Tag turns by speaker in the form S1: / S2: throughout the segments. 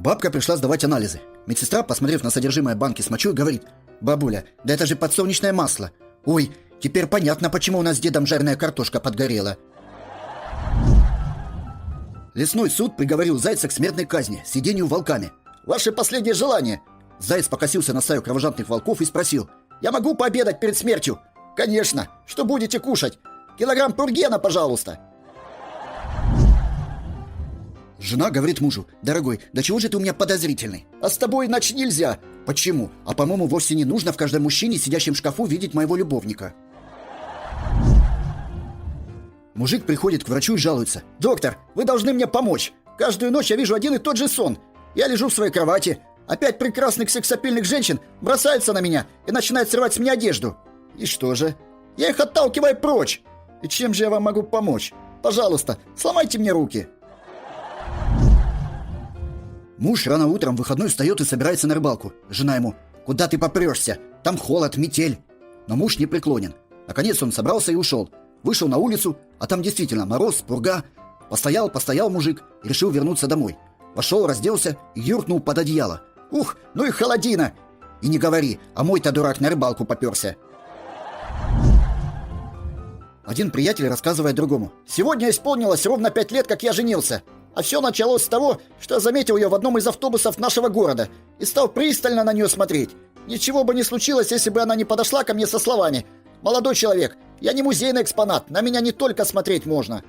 S1: Бабка пришла сдавать анализы. Медсестра, посмотрев на содержимое банки с мочой, говорит: «Бабуля, да это же подсолнечное масло. Ой, теперь понятно, почему у нас с дедом жареная картошка подгорела». Лесной суд приговорил зайца к смертной казни, съедению волками. «Ваше последнее желание?» Заяц покосился на стаю кровожадных волков и спросил: «Я могу пообедать перед смертью?» «Конечно! Что будете кушать? Килограмм пургена, пожалуйста!» Жена говорит мужу: «Дорогой, да чего же ты у меня подозрительный? А с тобой иначе нельзя». «Почему? А по-моему, вовсе не нужно в каждом мужчине, сидящем в шкафу, видеть моего любовника». Мужик приходит к врачу и жалуется: «Доктор, вы должны мне помочь. Каждую ночь я вижу один и тот же сон. Я лежу в своей кровати, а 5 прекрасных сексапильных женщин бросаются на меня и начинают срывать с меня одежду. И что же? Я их отталкиваю прочь. И чем же я вам могу помочь? Пожалуйста, сломайте мне руки». Муж рано утром в выходной встает и собирается на рыбалку. Жена ему: «Куда ты попрешься? Там холод, метель». Но муж не преклонен. Наконец он собрался и ушел. Вышел на улицу, а там действительно мороз, пурга. Постоял мужик и решил вернуться домой. Вошел, разделся и юркнул под одеяло. Ух, ну и холодина! И не говори, а мой-то дурак на рыбалку попёрся. Один приятель рассказывает другому: «Сегодня исполнилось ровно 5 лет, как я женился. А все началось с того, что я заметил ее в одном из автобусов нашего города и стал пристально на нее смотреть. Ничего бы не случилось, если бы она не подошла ко мне со словами: „Молодой человек, я не музейный экспонат, на меня не только смотреть можно“».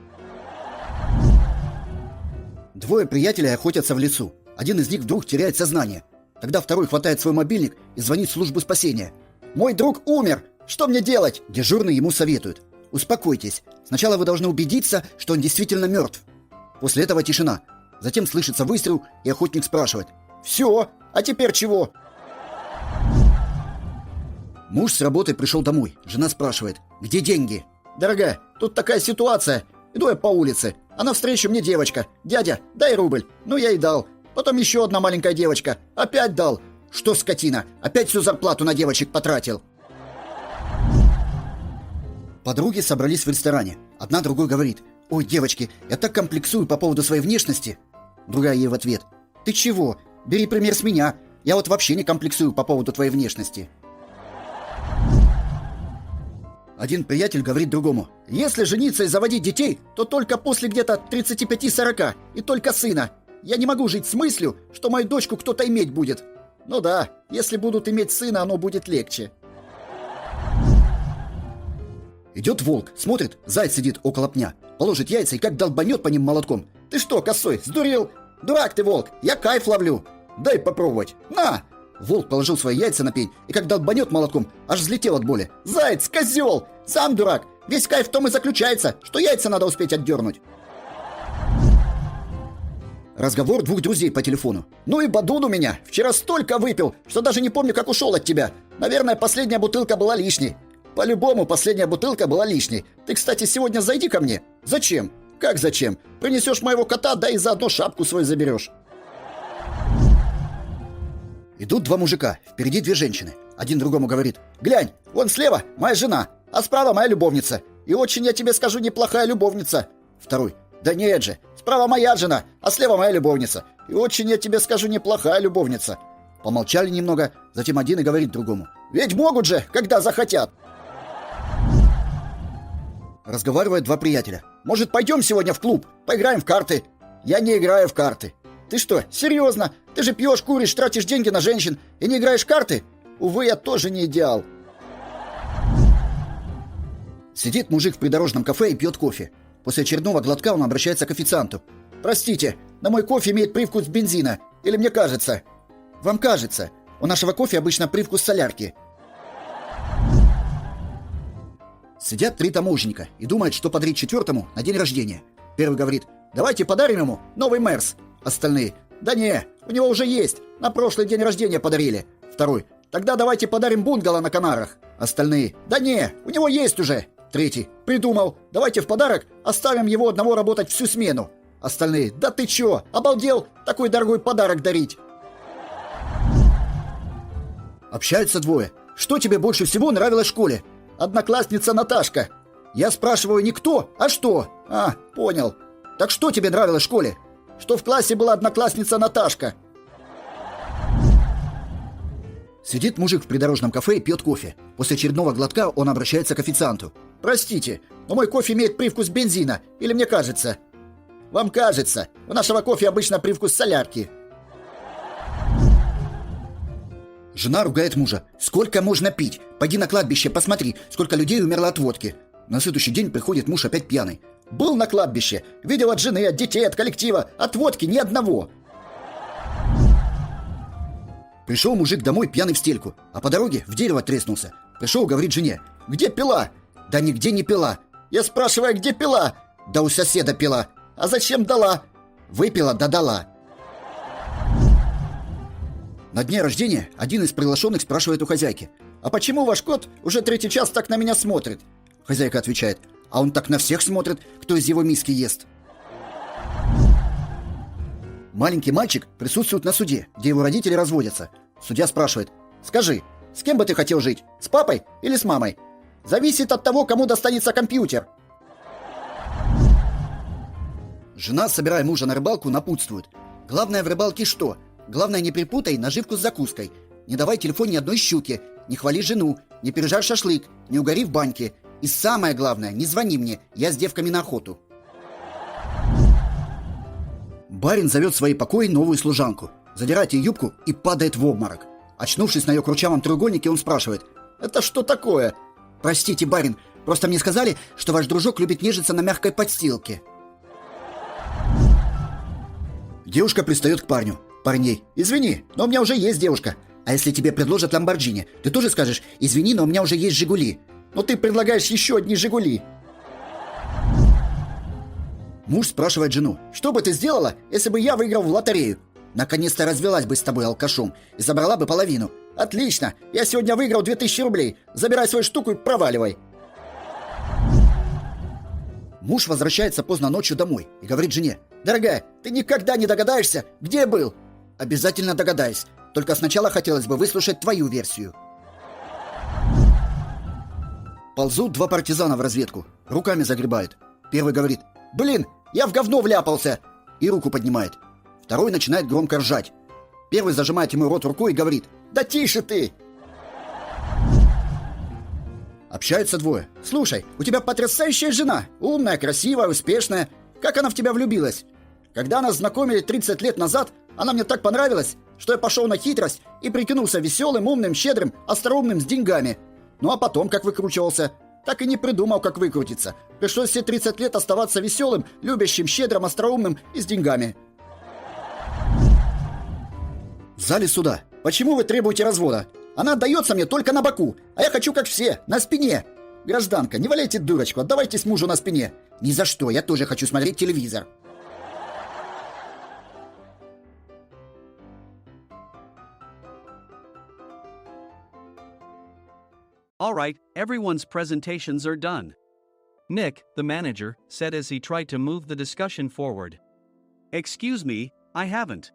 S1: Двое приятелей охотятся в лесу. Один из них вдруг теряет сознание. Тогда второй хватает свой мобильник и звонит в службу спасения. «Мой друг умер! Что мне делать?» Дежурный ему советует: «Успокойтесь. Сначала вы должны убедиться, что он действительно мертв». После этого тишина. Затем слышится выстрел, и охотник спрашивает: «Все, а теперь чего?» Муж с работы пришел домой. Жена спрашивает: «Где деньги?» «Дорогая, тут такая ситуация. Иду я по улице, а навстречу мне девочка: „Дядя, дай рубль“. Ну, я и дал. Потом еще одна маленькая девочка: „Опять дал“. Что, скотина, опять всю зарплату на девочек потратил? Подруги собрались в ресторане. Одна другой говорит: «Ой, девочки, я так комплексую по поводу своей внешности». Другая ей в ответ: «Ты чего? Бери пример с меня. Я вот вообще не комплексую по поводу твоей внешности». Один приятель говорит другому: «Если жениться и заводить детей, то только после где-то 35-40, и только сына. Я не могу жить с мыслью, что мою дочку кто-то иметь будет». Ну да, если будут иметь сына, оно будет легче. Идет волк, смотрит, заяц сидит около пня, положит яйца и как долбанет по ним молотком. «Ты что, косой, сдурел? Дурак ты, волк, я кайф ловлю. Дай попробовать. На!» Волк положил свои яйца на пень и как долбанет молотком, аж взлетел от боли. «Заяц, козел! Сам дурак! Весь кайф в том и заключается, что яйца надо успеть отдернуть». Разговор двух друзей по телефону. «Ну и бадун у меня. Вчера столько выпил, что даже не помню, как ушел от тебя. Наверное, последняя бутылка была лишней». «По-любому, последняя бутылка была лишней. Ты, кстати, сегодня зайди ко мне». «Зачем?» «Как зачем? Принесешь моего кота, да и заодно шапку свою заберешь». Идут два мужика, впереди две женщины. Один другому говорит: «Глянь, вон слева моя жена, а справа моя любовница. И очень, я тебе скажу, неплохая любовница». Второй: «Да нет же, справа моя жена, а слева моя любовница. И очень, я тебе скажу, неплохая любовница». Помолчали немного, затем один и говорит другому: «Ведь могут же, когда захотят». Разговаривают два приятеля. «Может, пойдем сегодня в клуб? Поиграем в карты?» «Я не играю в карты». «Ты что, серьезно? Ты же пьешь, куришь, тратишь деньги на женщин и не играешь в карты?» «Увы, я тоже не идеал». Сидит мужик в придорожном кафе и пьет кофе. После очередного глотка он обращается к официанту: «Простите, но мой кофе имеет привкус бензина. Или мне кажется?» «Вам кажется. У нашего кофе обычно привкус солярки». Сидят три таможенника и думают, что подарить четвертому на день рождения. Первый говорит: «Давайте подарим ему новый Мерс». Остальные: «Да не, у него уже есть. На прошлый день рождения подарили». Второй: «Тогда давайте подарим бунгало на Канарах». Остальные: «Да не, у него есть уже». Третий: «Придумал. Давайте в подарок оставим его одного работать всю смену». Остальные: «Да ты чё, обалдел? Такой дорогой подарок дарить». Общаются двое. «Что тебе больше всего нравилось в школе?» «Одноклассница Наташка». Я спрашиваю: не кто, а что? «А, понял. Так что тебе нравилось в школе?» «Что в классе была одноклассница Наташка». Сидит мужик в придорожном кафе и пьет кофе. После очередного глотка он обращается к официанту. «Простите, но мой кофе имеет привкус бензина, или мне кажется?» «Вам кажется. У нашего кофе обычно привкус солярки». Жена ругает мужа. «Сколько можно пить? Пойди на кладбище, посмотри, сколько людей умерло от водки». На следующий день приходит муж опять пьяный. «Был на кладбище. Видел от жены, от детей, от коллектива. От водки ни одного». Пришел мужик домой пьяный в стельку, а по дороге в дерево треснулся. Пришел, говорит жене: «Где пила?» «Да нигде не пила». «Я спрашиваю, где пила?» «Да у соседа пила». «А зачем дала?» «Выпила, да дала». На дне рождения один из приглашенных спрашивает у хозяйки: «А почему ваш кот уже 3-й час так на меня смотрит?» Хозяйка отвечает: «А он так на всех смотрит, кто из его миски ест». Маленький мальчик присутствует на суде, где его родители разводятся. Судья спрашивает: «Скажи, с кем бы ты хотел жить? С папой или с мамой?» «Зависит от того, кому достанется компьютер». Жена, собирая мужа на рыбалку, напутствует: «Главное в рыбалке что? Главное, не перепутай наживку с закуской. Не давай телефон ни одной щуке, не хвали жену, не пережарь шашлык, не угори в баньке. И самое главное, не звони мне, я с девками на охоту». Барин зовет в свои покои новую служанку, задирает ей юбку и падает в обморок. Очнувшись на ее кручавом треугольнике, он спрашивает: «Это что такое?» «Простите, барин, просто мне сказали, что ваш дружок любит нежиться на мягкой подстилке». Девушка пристает к парню. Парень ей: «Извини, но у меня уже есть девушка». «А если тебе предложат Ламборджини, ты тоже скажешь: извини, но у меня уже есть Жигули». «Но ты предлагаешь еще одни Жигули». Муж спрашивает жену: «Что бы ты сделала, если бы я выиграл в лотерею?» «Наконец-то развелась бы с тобой алкашом и забрала бы половину». «Отлично! Я сегодня выиграл 2000 рублей. Забирай свою штуку и проваливай». Муж возвращается поздно ночью домой и говорит жене: «Дорогая, ты никогда не догадаешься, где я был?» «Обязательно догадаюсь. Только сначала хотелось бы выслушать твою версию». Ползут два партизана в разведку. Руками загребают. Первый говорит: «Блин, я в говно вляпался!» И руку поднимает. Второй начинает громко ржать. Первый зажимает ему рот рукой и говорит: «Да тише ты!» Общаются двое. «Слушай, у тебя потрясающая жена. Умная, красивая, успешная. Как она в тебя влюбилась?» «Когда нас знакомили 30 лет назад, она мне так понравилась, что я пошел на хитрость и прикинулся веселым, умным, щедрым, остроумным, с деньгами. Ну а потом как выкручивался? Так и не придумал, как выкрутиться. Пришлось все 30 лет оставаться веселым, любящим, щедрым, остроумным и с деньгами». В зале суда: «Почему вы требуете развода? Она отдается мне только на боку, а я хочу, как все, на спине». «Гражданка, не валяйте дурочку, отдавайтесь мужу на спине». «Ни за что, я тоже хочу смотреть телевизор».
S2: All right, everyone's presentations are done. Nick, the manager, said as he tried to move the discussion forward. Excuse me, I haven't.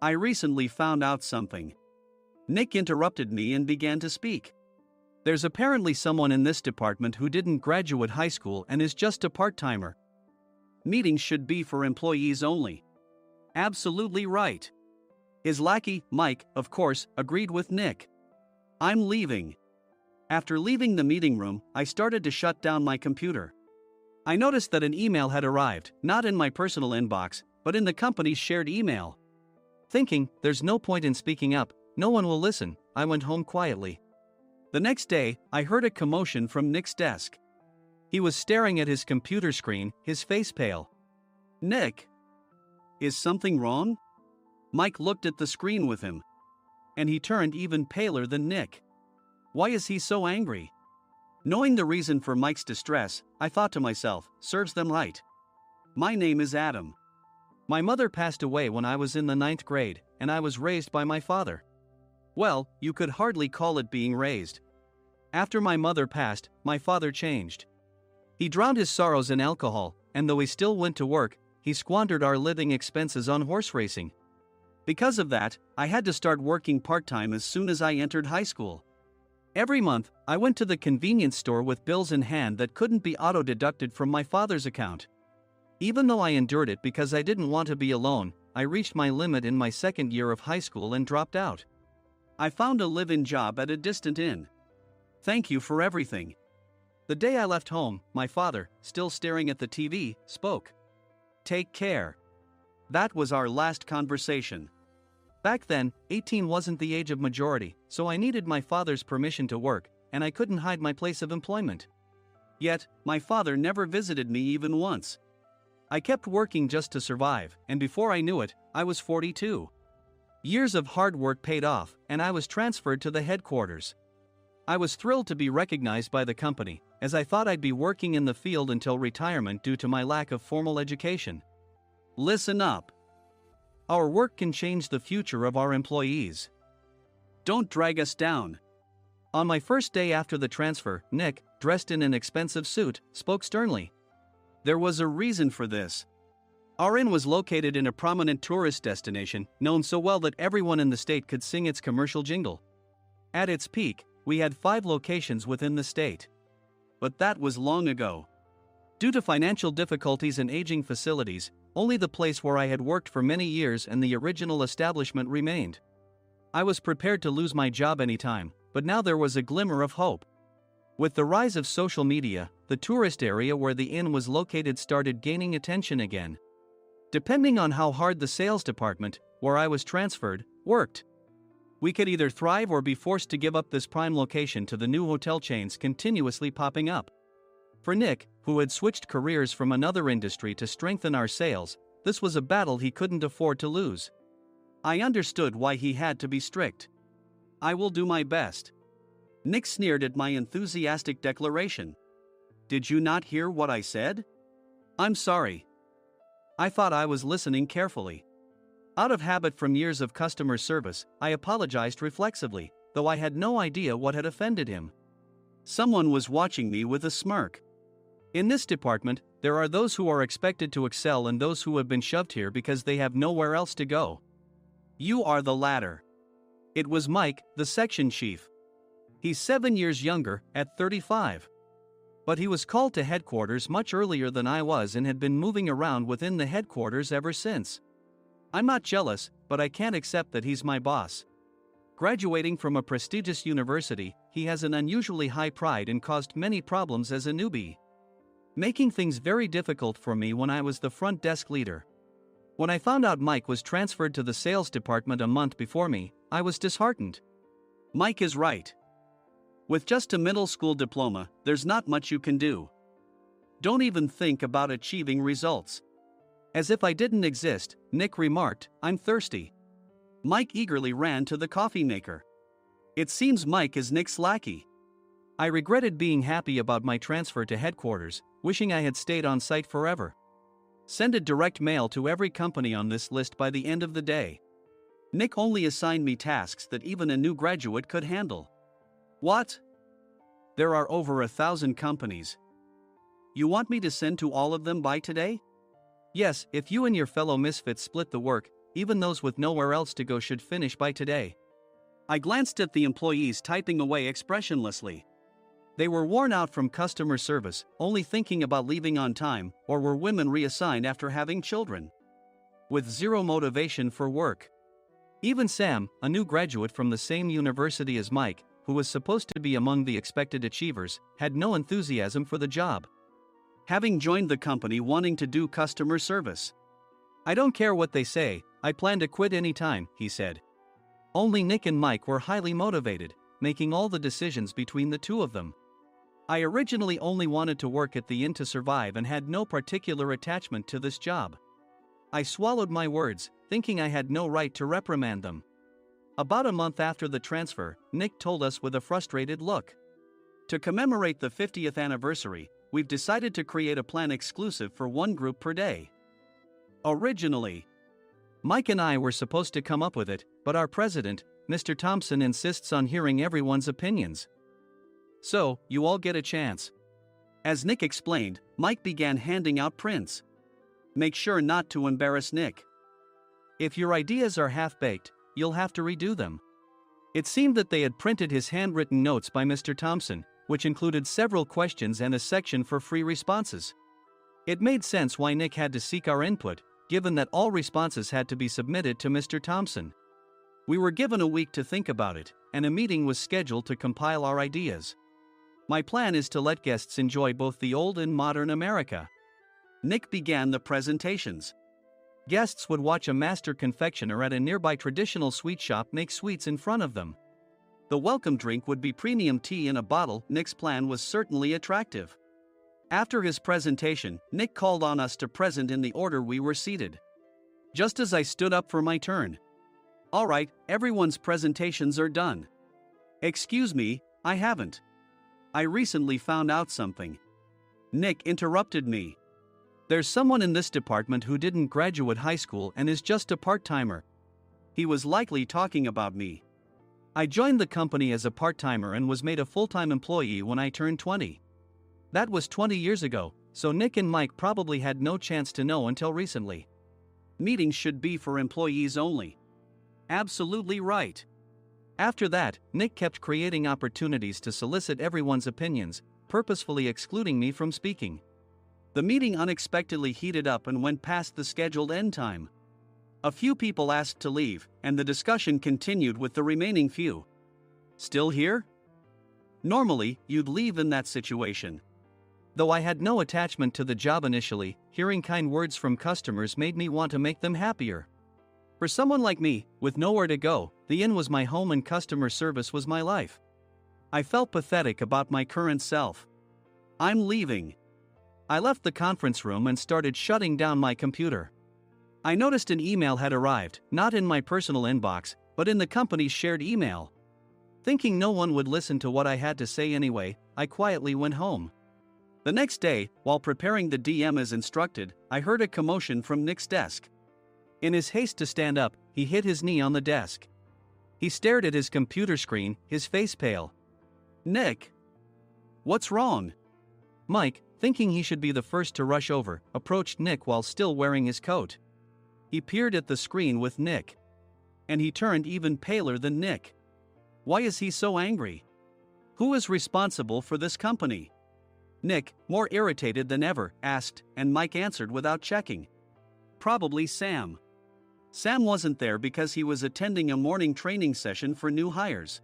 S2: I recently found out something. Nick interrupted me and began to speak. There's apparently someone in this department who didn't graduate high school and is just a part-timer. Meetings should be for employees only. Absolutely right. His lackey, Mike, of course, agreed with Nick. I'm leaving. After leaving the meeting room, I started to shut down my computer. I noticed that an email had arrived, not in my personal inbox, but in the company's shared email. Thinking, there's no point in speaking up, no one will listen, I went home quietly. The next day, I heard a commotion from Nick's desk. He was staring at his computer screen, his face pale. "Nick? Is something wrong?" Mike looked at the screen with him. And he turned even paler than Nick. Why is he so angry? Knowing the reason for Mike's distress, I thought to myself, serves them right. My name is Adam. My mother passed away when I was in the 9th grade, and I was raised by my father. Well, you could hardly call it being raised. After my mother passed, my father changed. He drowned his sorrows in alcohol, and though he still went to work, he squandered our living expenses on horse racing. Because of that, I had to start working part-time as soon as I entered high school. Every month, I went to the convenience store with bills in hand that couldn't be auto-deducted from my father's account. Even though I endured it because I didn't want to be alone, I reached my limit in my second year of high school and dropped out. I found a live-in job at a distant inn. Thank you for everything. The day I left home, my father, still staring at the TV, spoke. Take care. That was our last conversation. Back then, 18 wasn't the age of majority, so I needed my father's permission to work, and I couldn't hide my place of employment. Yet, my father never visited me even once. I kept working just to survive, and before I knew it, I was 42. Years of hard work paid off, and I was transferred to the headquarters. I was thrilled to be recognized by the company, as I thought I'd be working in the field until retirement due to my lack of formal education. Listen up. Our work can change the future of our employees. Don't drag us down. On my first day after the transfer, Nick, dressed in an expensive suit, spoke sternly. There was a reason for this. Our inn was located in a prominent tourist destination, known so well that everyone in the state could sing its commercial jingle. At its peak, we had 5 locations within the state. But that was long ago. Due to financial difficulties and aging facilities, only the place where I had worked for many years and the original establishment remained. I was prepared to lose my job anytime, but now there was a glimmer of hope. With the rise of social media, the tourist area where the inn was located started gaining attention again. Depending on how hard the sales department, where I was transferred, worked, we could either thrive or be forced to give up this prime location to the new hotel chains continuously popping up. For Nick, who had switched careers from another industry to strengthen our sales, this was a battle he couldn't afford to lose. I understood why he had to be strict. I will do my best. Nick sneered at my enthusiastic declaration. Did you not hear what I said? I'm sorry. I thought I was listening carefully. Out of habit from years of customer service, I apologized reflexively, though I had no idea what had offended him. Someone was watching me with a smirk. In this department, there are those who are expected to excel and those who have been shoved here because they have nowhere else to go. You are the latter. It was Mike, the section chief. He's 7 years younger, at 35. But he was called to headquarters much earlier than I was and had been moving around within the headquarters ever since. I'm not jealous, but I can't accept that he's my boss. Graduating from a prestigious university, he has an unusually high pride and caused many problems as a newbie, making things very difficult for me when I was the front desk leader. When I found out Mike was transferred to the sales department a month before me, I was disheartened. Mike is right. With just a middle school diploma, there's not much you can do. Don't even think about achieving results. As if I didn't exist, Nick remarked, I'm thirsty. Mike eagerly ran to the coffee maker. It seems Mike is Nick's lackey. I regretted being happy about my transfer to headquarters, wishing I had stayed on site forever. Send a direct mail to every company on this list by the end of the day. Nick only assigned me tasks that even a new graduate could handle. What? There are over 1,000 companies. You want me to send to all of them by today? Yes, if you and your fellow misfits split the work, even those with nowhere else to go should finish by today. I glanced at the employees typing away expressionlessly. They were worn out from customer service, only thinking about leaving on time, or were women reassigned after having children, with zero motivation for work. Even Sam, a new graduate from the same university as Mike, who was supposed to be among the expected achievers, had no enthusiasm for the job, having joined the company wanting to do customer service. I don't care what they say, I plan to quit anytime, he said. Only Nick and Mike were highly motivated, making all the decisions between the two of them. I originally only wanted to work at the inn to survive and had no particular attachment to this job. I swallowed my words, thinking I had no right to reprimand them. About a month after the transfer, Nick told us with a frustrated look. To commemorate the 50th anniversary, we've decided to create a plan exclusive for one group per day. Originally, Mike and I were supposed to come up with it, but our president, Mr. Thompson, insists on hearing everyone's opinions. So, you all get a chance. As Nick explained, Mike began handing out prints. Make sure not to embarrass Nick. If your ideas are half-baked, you'll have to redo them. It seemed that they had printed his handwritten notes by Mr. Thompson, which included several questions and a section for free responses. It made sense why Nick had to seek our input, given that all responses had to be submitted to Mr. Thompson. We were given a week to think about it, and a meeting was scheduled to compile our ideas. My plan is to let guests enjoy both the old and modern America. Nick began the presentations. Guests would watch a master confectioner at a nearby traditional sweet shop make sweets in front of them. The welcome drink would be premium tea in a bottle. Nick's plan was certainly attractive. After his presentation, Nick called on us to present in the order we were seated. Just as I stood up for my turn. "All right, everyone's presentations are done." "Excuse me, I haven't. I recently found out something." Nick interrupted me. "There's someone in this department who didn't graduate high school and is just a part-timer." He was likely talking about me. I joined the company as a part-timer and was made a full-time employee when I turned 20. That was 20 years ago, so Nick and Mike probably had no chance to know until recently. Meetings should be for employees only. Absolutely right. After that, Nick kept creating opportunities to solicit everyone's opinions, purposefully excluding me from speaking. The meeting unexpectedly heated up and went past the scheduled end time. A few people asked to leave, and the discussion continued with the remaining few. "Still here?" Normally, you'd leave in that situation. Though I had no attachment to the job initially, hearing kind words from customers made me want to make them happier. For someone like me, with nowhere to go, the inn was my home and customer service was my life. I felt pathetic about my current self. "I'm leaving." I left the conference room and started shutting down my computer. I noticed an email had arrived, not in my personal inbox, but in the company's shared email. Thinking no one would listen to what I had to say anyway, I quietly went home. The next day, while preparing the DM as instructed, I heard a commotion from Nick's desk. In his haste to stand up, he hit his knee on the desk. He stared at his computer screen, his face pale. "Nick! What's wrong?" Mike, thinking he should be the first to rush over, approached Nick while still wearing his coat. He peered at the screen with Nick. And he turned even paler than Nick. Why is he so angry? Who is responsible for this company? Nick, more irritated than ever, asked, and Mike answered without checking. Probably Sam. Sam wasn't there because he was attending a morning training session for new hires.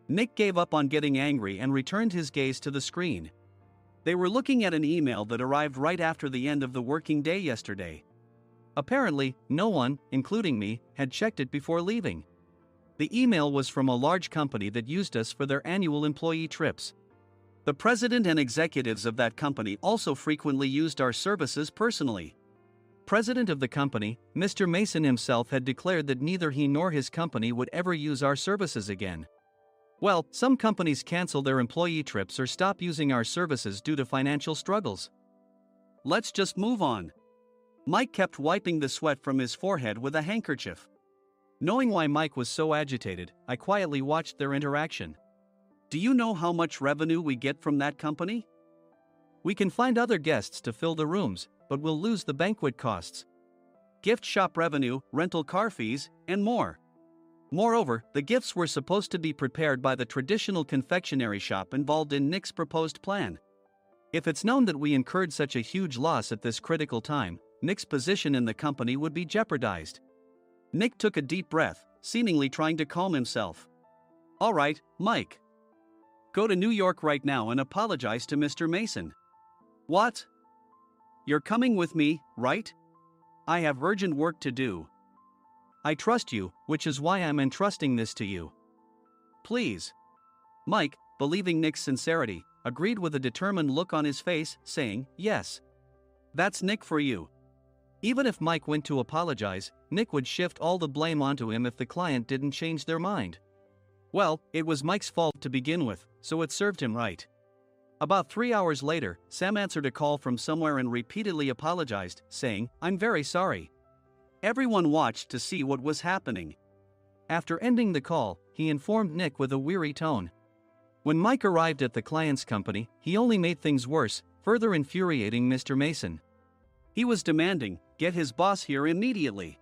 S2: Nick gave up on getting angry and returned his gaze to the screen. They were looking at an email that arrived right after the end of the working day yesterday. Apparently, no one, including me, had checked it before leaving. The email was from a large company that used us for their annual employee trips. The president and executives of that company also frequently used our services personally. President of the company, Mr. Mason himself, had declared that neither he nor his company would ever use our services again. Well, some companies cancel their employee trips or stop using our services due to financial struggles. Let's just move on. Mike kept wiping the sweat from his forehead with a handkerchief. Knowing why Mike was so agitated, I quietly watched their interaction. "Do you know how much revenue we get from that company? We can find other guests to fill the rooms, but we'll lose the banquet costs, gift shop revenue, rental car fees, and more. Moreover, the gifts were supposed to be prepared by the traditional confectionery shop involved in Nick's proposed plan. If it's known that we incurred such a huge loss at this critical time, Nick's position in the company would be jeopardized." Nick took a deep breath, seemingly trying to calm himself. "All right, Mike. Go to New York right now and apologize to Mr. Mason." "What? You're coming with me, right? I have urgent work to do." "I trust you, which is why I'm entrusting this to you. Please." Mike, believing Nick's sincerity, agreed with a determined look on his face, saying, "Yes. That's Nick for you." Even if Mike went to apologize, Nick would shift all the blame onto him if the client didn't change their mind. Well, it was Mike's fault to begin with, so it served him right. About 3 hours later, Sam answered a call from somewhere and repeatedly apologized, saying, "I'm very sorry." Everyone watched to see what was happening. After ending the call, he informed Nick with a weary tone. When Mike arrived at the client's company, he only made things worse, further infuriating Mr. Mason. He was demanding, "Get his boss here immediately."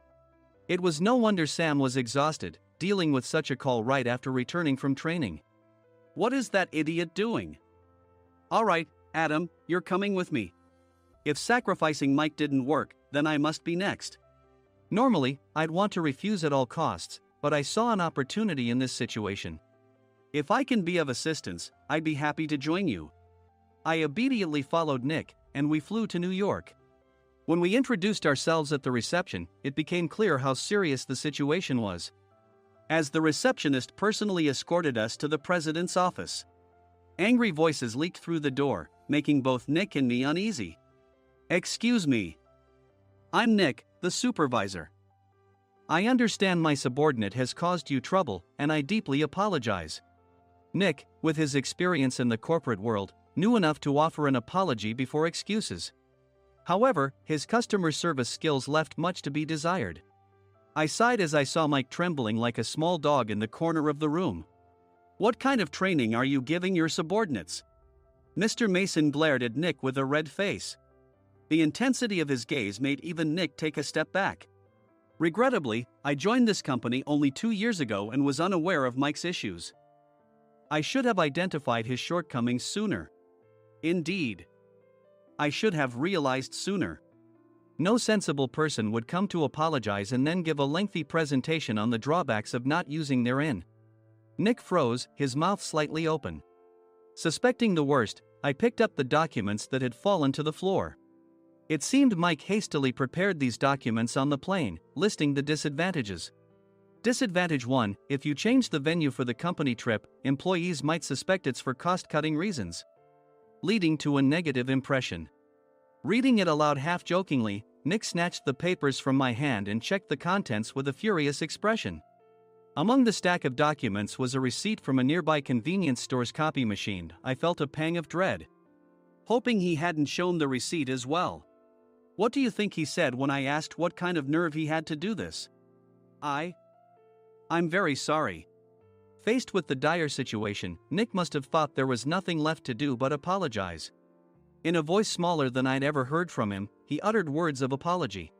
S2: It was no wonder Sam was exhausted, dealing with such a call right after returning from training. "What is that idiot doing?" "All right, Adam, you're coming with me. If sacrificing Mike didn't work, then I must be next." Normally, I'd want to refuse at all costs, but I saw an opportunity in this situation. If I can be of assistance, I'd be happy to join you. I immediately followed Nick, and we flew to New York. When we introduced ourselves at the reception, it became clear how serious the situation was, as the receptionist personally escorted us to the president's office. Angry voices leaked through the door, making both Nick and me uneasy. "Excuse me. I'm Nick, the supervisor. I understand my subordinate has caused you trouble, and I deeply apologize." Nick, with his experience in the corporate world, knew enough to offer an apology before excuses. However, his customer service skills left much to be desired. I sighed as I saw Mike trembling like a small dog in the corner of the room. "What kind of training are you giving your subordinates?" Mr. Mason glared at Nick with a red face. The intensity of his gaze made even Nick take a step back. Regrettably, I joined this company only 2 years ago and was unaware of Mike's issues. I should have identified his shortcomings sooner. Indeed, I should have realized sooner. No sensible person would come to apologize and then give a lengthy presentation on the drawbacks of not using their in. Nick froze, his mouth slightly open. Suspecting the worst, I picked up the documents that had fallen to the floor. It seemed Mike hastily prepared these documents on the plane, listing the disadvantages. Disadvantage 1: if you change the venue for the company trip, employees might suspect it's for cost-cutting reasons, leading to a negative impression. Reading it aloud half-jokingly, Nick snatched the papers from my hand and checked the contents with a furious expression. Among the stack of documents was a receipt from a nearby convenience store's copy machine. I felt a pang of dread, hoping he hadn't shown the receipt as well. What do you think he said when I asked what kind of nerve he had to do this? I'm very sorry." Faced with the dire situation, Nick must have thought there was nothing left to do but apologize. In a voice smaller than I'd ever heard from him, he uttered words of apology.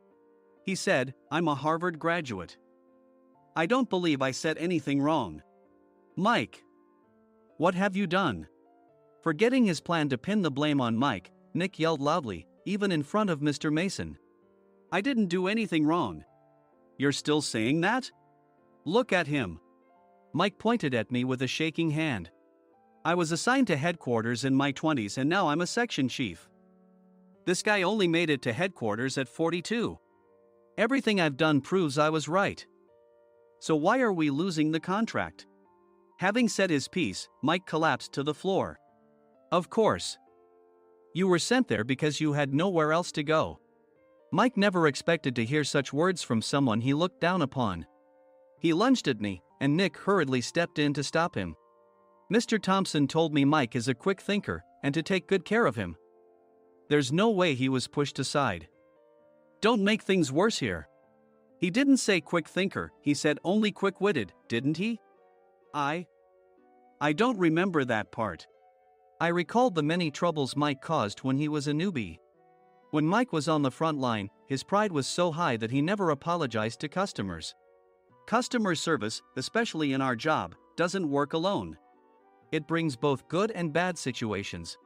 S2: He said, "I'm a Harvard graduate. I don't believe I said anything wrong." "Mike, what have you done?" Forgetting his plan to pin the blame on Mike, Nick yelled loudly, even in front of Mr. Mason. "I didn't do anything wrong." "You're still saying that? Look at him." Mike pointed at me with a shaking hand. "I was assigned to headquarters in my 20s and now I'm a section chief. This guy only made it to headquarters at 42. Everything I've done proves I was right. So why are we losing the contract?" Having said his piece, Mike collapsed to the floor. "Of course. You were sent there because you had nowhere else to go." Mike never expected to hear such words from someone he looked down upon. He lunged at me, and Nick hurriedly stepped in to stop him. "Mr. Thompson told me Mike is a quick thinker, and to take good care of him." There's no way he was pushed aside. "Don't make things worse here. He didn't say quick thinker, he said only quick-witted, didn't he?" I don't remember that part." I recalled the many troubles Mike caused when he was a newbie. When Mike was on the front line, his pride was so high that he never apologized to customers. Customer service, especially in our job, doesn't work alone. It brings both good and bad situations.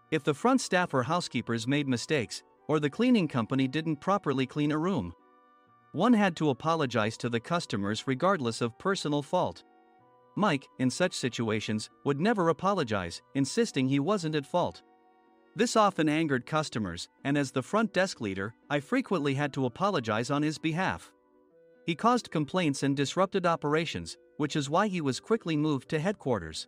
S2: If the front staff or housekeepers made mistakes, or the cleaning company didn't properly clean a room, one had to apologize to the customers regardless of personal fault. Mike, in such situations, would never apologize, insisting he wasn't at fault. This often angered customers, and as the front desk leader, I frequently had to apologize on his behalf. He caused complaints and disrupted operations, which is why he was quickly moved to headquarters.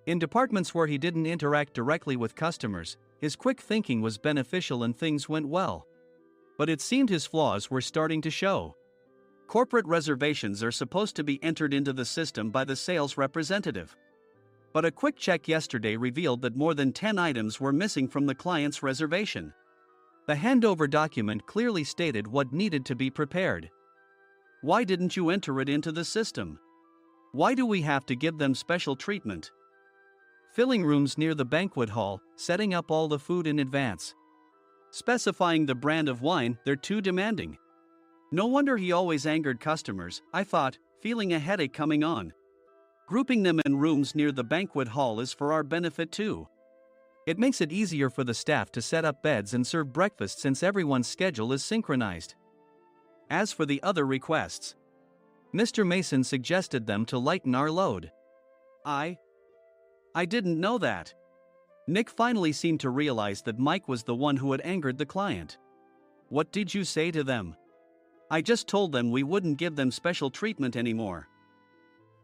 S2: In departments where he didn't interact directly with customers, his quick thinking was beneficial and things went well. But it seemed his flaws were starting to show. Corporate reservations are supposed to be entered into the system by the sales representative. But a quick check yesterday revealed that more than 10 items were missing from the client's reservation. The handover document clearly stated what needed to be prepared. Why didn't you enter it into the system? Why do we have to give them special treatment? Filling rooms near the banquet hall, setting up all the food in advance. Specifying the brand of wine, they're too demanding. No wonder he always angered customers, I thought, feeling a headache coming on. Grouping them in rooms near the banquet hall is for our benefit too. It makes it easier for the staff to set up beds and serve breakfast since everyone's schedule is synchronized. As for the other requests, Mr. Mason suggested them to lighten our load. I didn't know that. Nick finally seemed to realize that Mike was the one who had angered the client. What did you say to them? I just told them we wouldn't give them special treatment anymore.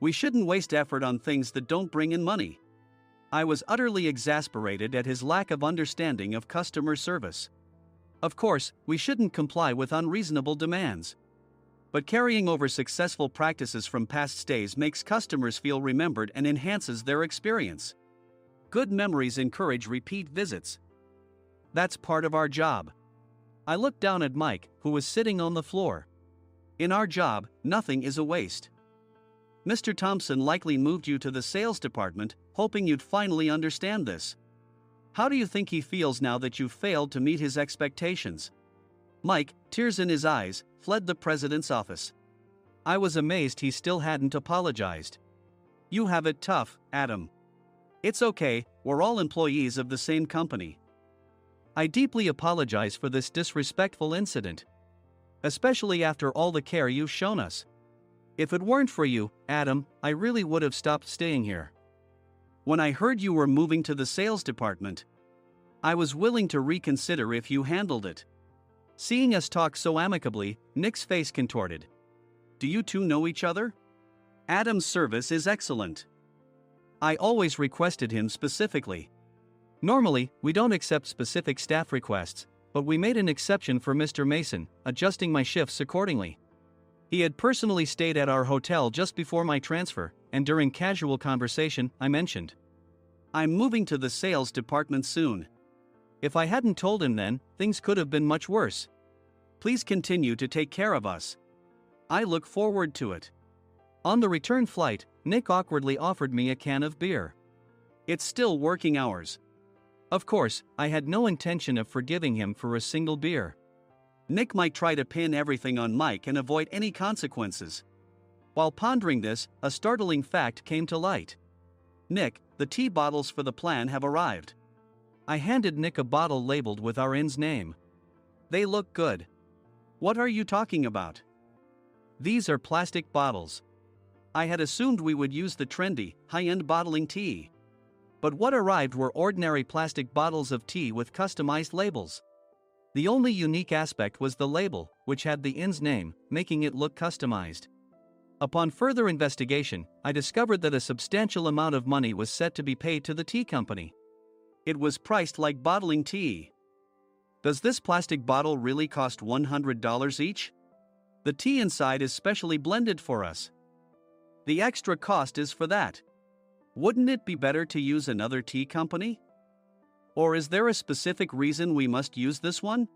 S2: We shouldn't waste effort on things that don't bring in money. I was utterly exasperated at his lack of understanding of customer service. Of course, we shouldn't comply with unreasonable demands. But carrying over successful practices from past stays makes customers feel remembered and enhances their experience. Good memories encourage repeat visits. That's part of our job. I looked down at Mike, who was sitting on the floor. In our job, nothing is a waste. Mr. Thompson likely moved you to the sales department, hoping you'd finally understand this. How do you think he feels now that you failed to meet his expectations? Mike, tears in his eyes, fled the president's office. I was amazed he still hadn't apologized. You have it tough, Adam. It's okay, we're all employees of the same company. I deeply apologize for this disrespectful incident. Especially after all the care you've shown us. If it weren't for you, Adam, I really would have stopped staying here. When I heard you were moving to the sales department, I was willing to reconsider if you handled it. Seeing us talk so amicably, Nick's face contorted. Do you two know each other? Adam's service is excellent. I always requested him specifically. Normally, we don't accept specific staff requests, but we made an exception for Mr. Mason, adjusting my shifts accordingly. He had personally stayed at our hotel just before my transfer, and during casual conversation, I mentioned, I'm moving to the sales department soon. If I hadn't told him then, things could have been much worse. Please continue to take care of us. I look forward to it. On the return flight, Nick awkwardly offered me a can of beer. It's still working hours. Of course, I had no intention of forgiving him for a single beer. Nick might try to pin everything on Mike and avoid any consequences. While pondering this, a startling fact came to light. Nick, the tea bottles for the plan have arrived. I handed Nick a bottle labeled with our inn's name. They look good. What are you talking about? These are plastic bottles. I had assumed we would use the trendy, high-end bottling tea. But what arrived were ordinary plastic bottles of tea with customized labels. The only unique aspect was the label, which had the inn's name, making it look customized. Upon further investigation, I discovered that a substantial amount of money was set to be paid to the tea company. It was priced like bottling tea. Does this plastic bottle really cost $100 each? The tea inside is specially blended for us. The extra cost is for that. Wouldn't it be better to use another tea company? Or is there a specific reason we must use this one?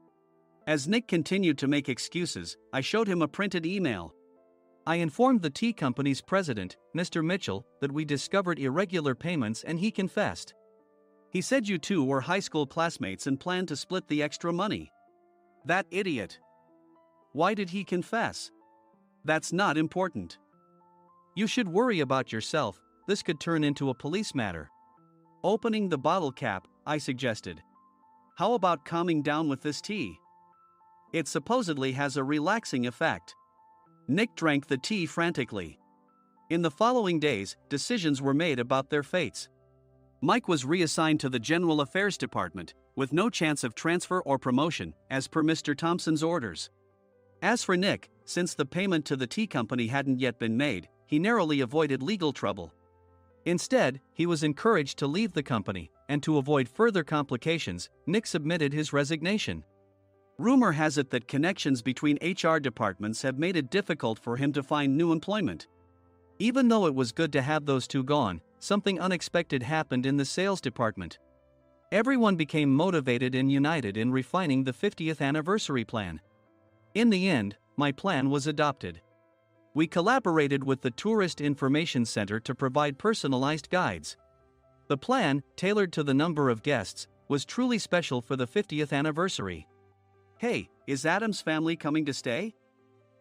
S2: As Nick continued to make excuses, I showed him a printed email. I informed the tea company's president, Mr. Mitchell, that we discovered irregular payments and he confessed. He said you two were high school classmates and planned to split the extra money. That idiot. Why did he confess? That's not important. You should worry about yourself, this could turn into a police matter. Opening the bottle cap, I suggested. How about calming down with this tea? It supposedly has a relaxing effect. Nick drank the tea frantically. In the following days, decisions were made about their fates. Mike was reassigned to the General Affairs Department, with no chance of transfer or promotion, as per Mr. Thompson's orders. As for Nick, since the payment to the tea company hadn't yet been made, he narrowly avoided legal trouble. Instead, he was encouraged to leave the company, and to avoid further complications, Nick submitted his resignation. Rumor has it that connections between HR departments have made it difficult for him to find new employment. Even though it was good to have those two gone, something unexpected happened in the sales department. Everyone became motivated and united in refining the 50th anniversary plan. In the end, my plan was adopted. We collaborated with the Tourist Information Center to provide personalized guides. The plan, tailored to the number of guests, was truly special for the 50th anniversary. Hey, is Adam's family coming to stay?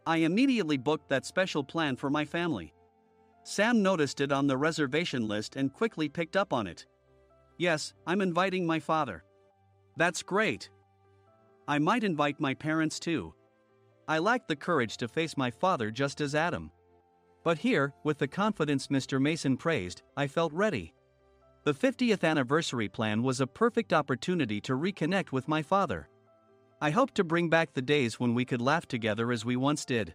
S2: I immediately booked that special plan for my family. Sam noticed it on the reservation list and quickly picked up on it. Yes, I'm inviting my father. That's great. I might invite my parents too. I lacked the courage to face my father just as Adam. But here, with the confidence Mr. Mason praised, I felt ready. The 50th anniversary plan was a perfect opportunity to reconnect with my father. I hoped to bring back the days when we could laugh together as we once did.